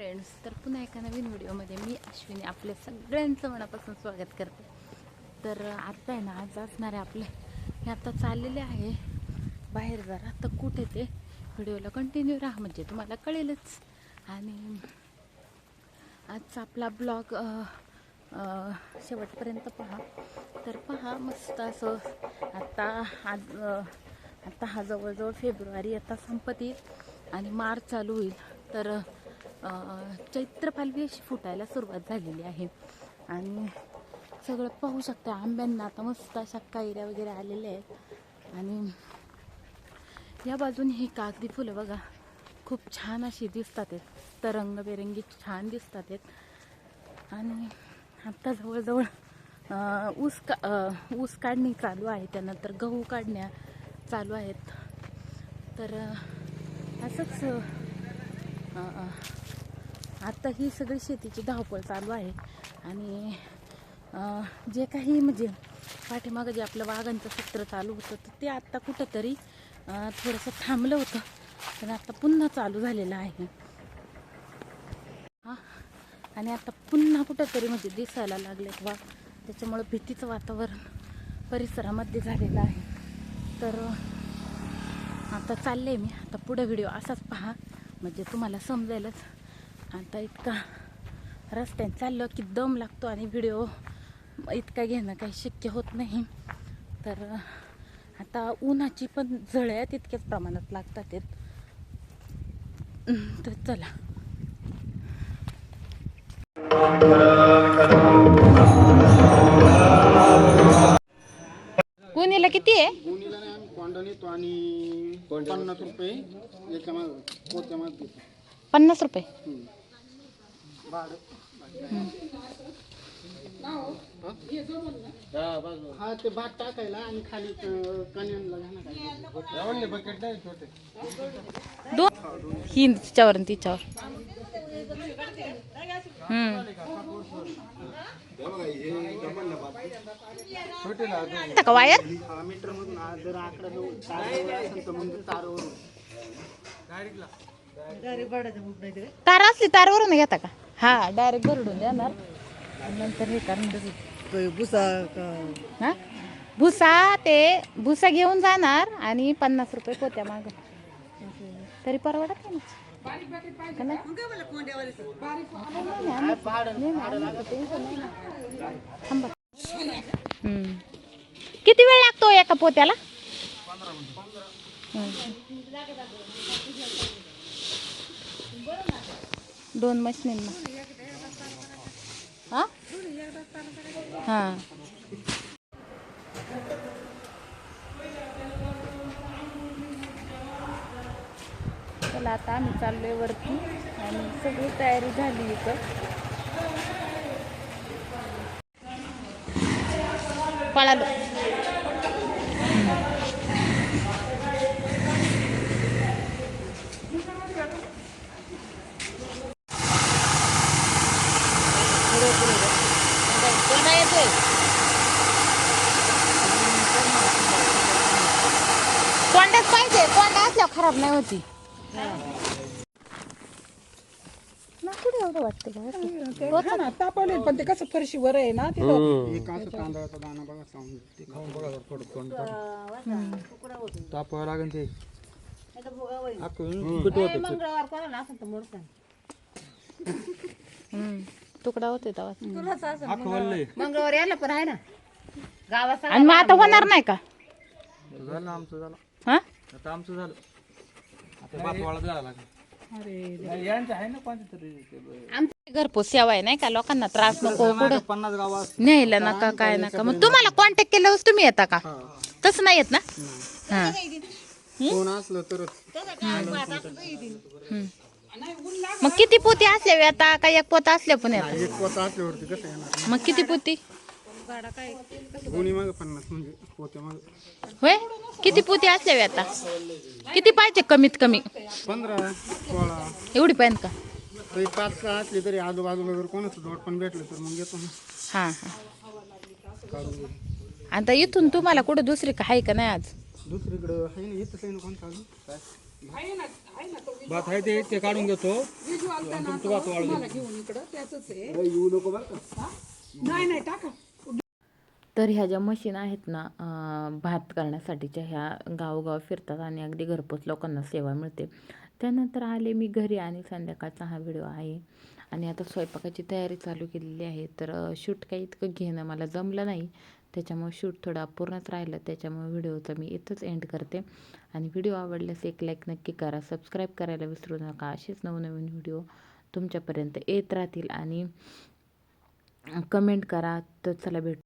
Friends, तर पुन्हा एका नवीन व्हिडिओमध्ये मी अश्विनी आपल्या सगळ्यांचं मनापासून स्वागत करते. तर आता आहे ना, आज असणार आहे आपले हे आता चाललेले आहे बाहेर जरा, तर कुठे ते व्हिडिओला कंटिन्यू राहा म्हणजे तुम्हाला कळेलच. आणि आजचा आपला ब्लॉग शेवटपर्यंत पहा. तर पहा मस्त असं आता हा जवळजवळ फेब्रुवारी आता संपत येईल आणि मार्च चालू होईल. तर चैत्र पालवी अशी फुटायला सुरुवात झालेली आहे आणि सगळं पाहू शकता. आंब्यांना आता मस्त अशा कैऱ्या वगैरे आलेल्या आहेत आणि या बाजूने ही कागदी फुलं बघा खूप छान अशी दिसतात आहेत, तर रंगबेरंगी छान दिसतात आहेत. आणि आत्ता जवळजवळ ऊस काढणी चालू आहे, त्यानंतर गहू काढण्या चालू आहेत. तर असंच आता ही सगळी शेतीची धावपळ चालू आहे आणि जे काही म्हणजे पाठीमागं जे आपलं वाघांचं सत्र चालू होतं तर ते आत्ता कुठंतरी थोडंसं थांबलं होतं, पण आता पुन्हा चालू झालेलं आहे. आणि आता पुन्हा कुठंतरी म्हणजे दिसायला लागलेत वाघ, त्याच्यामुळं भीतीचं वातावरण परिसरामध्ये झालेलं आहे. तर आता चालले मी, आता पुढे व्हिडिओ असाच पहा म्हणजे तुम्हाला समजेलच. आता इतका रस्त्याने चाललं की दम लागतो आणि व्हिडिओ इतका घेणं काही शक्य होत नाही. तर आता उन्हाची पण झळ्या तितक्याच प्रमाणात लागतात. तर चला, गुणीला किती आहे? गुणीला नाही, आम्ही कोंडा नेतो आणि 50 रुपये याच्या मागे पोत्या मागे 50 रुपये. हा ते भात टाकायला आणि खाली कन्यांना घालायला बकेट नाही छोटे दोन ही तिच्यावर आणि तिच्यावर. का वायर मीटर मधून जर आकडा तारावर असेल तर म्हणजे तारावरून तार असली तारवरून घेता का? हा, डायरेक्ट भरडून देणार नंतर हे कारण भुसा हा भुसा घेऊन जाणार आणि 50 रुपये पोत्या माग तरी परवडत नाही. किती वेळ लागतो एका पोत्याला? 2 मशीनींना. हा हा, चला आता आम्ही चाललोय वरती आणि सगळी तयारी झाली इथं. पळालो. कोंड्याच पाहिजे, कोंडा असल्यावर खराब नाही होती. तापवले पण ते कसं फरशीवर आहे ना, एक असं तांदळाचा दाणा बघा सांगून ते खाऊन बघा थोडं तापावं लागेल ते तुकडा होते मंगळवार यायला पण आहे ना गावात. आणि मग आता होणार नाही का? झालं आमचं झालं. हा, आता आमचं झालं. आता बातवाळा झाला लागेल. घरपोच सेवा आहे नाही का, लोकांना त्रास नको, कुठं 50 गावात न्यायला नका काय नका. मग तुम्हाला कॉन्टॅक्ट केल्यावर तुम्ही येता का? तसं नाही येत ना. हा, कोण असलं तरच. मग किती पोती असल्या आता का एक पोता असल्या पण येतात? एक पोता असल्यावरती कसं येणार? मग किती पोती? गुणी मागे 50 म्हणजे पोत्या मागे होय, किती पोती असल्या आता? किती पाहिजे कमीत कमी? 15 16 एवढी पाहिजे का? तरी 5 असली तरी आजूबाजूला जर कोणाचं जोड पण भेटलं तर मग येतो ना. हा हा. आता इथून तुम्हाला कुठं दुसरी का आहे का नाही आज? दुसरीकडं आहे ना, इथंच आहे ना कोण चालू भात आहे ते काढून घेतो आणि तुमचं भात वाळू देतो. तर ह्या ज्या मशीन आहेत ना भात करण्यासाठीच्या, ह्या गावोगाव फिरतात आणि अगदी घरपोच लोकांना सेवा मिळते. त्यानंतर आले मी घरी आणि संध्याकाळचा हा व्हिडिओ आहे आणि आता स्वयंपाकाची तयारी चालू केलेली आहे. तर शूट काही इतकं घेणं मला जमलं नाही, त्याच्यामुळे शूट थोडं अपूर्णच राहिलं. त्याच्यामुळे व्हिडिओचा मी इथंच एंड करते आणि व्हिडिओ आवडल्यास एक लाईक नक्की करा, सबस्क्राईब करायला विसरू नका. असेच नवनवीन व्हिडिओ तुमच्यापर्यंत येत राहतील आणि कमेंट करा. तर चला भेटू.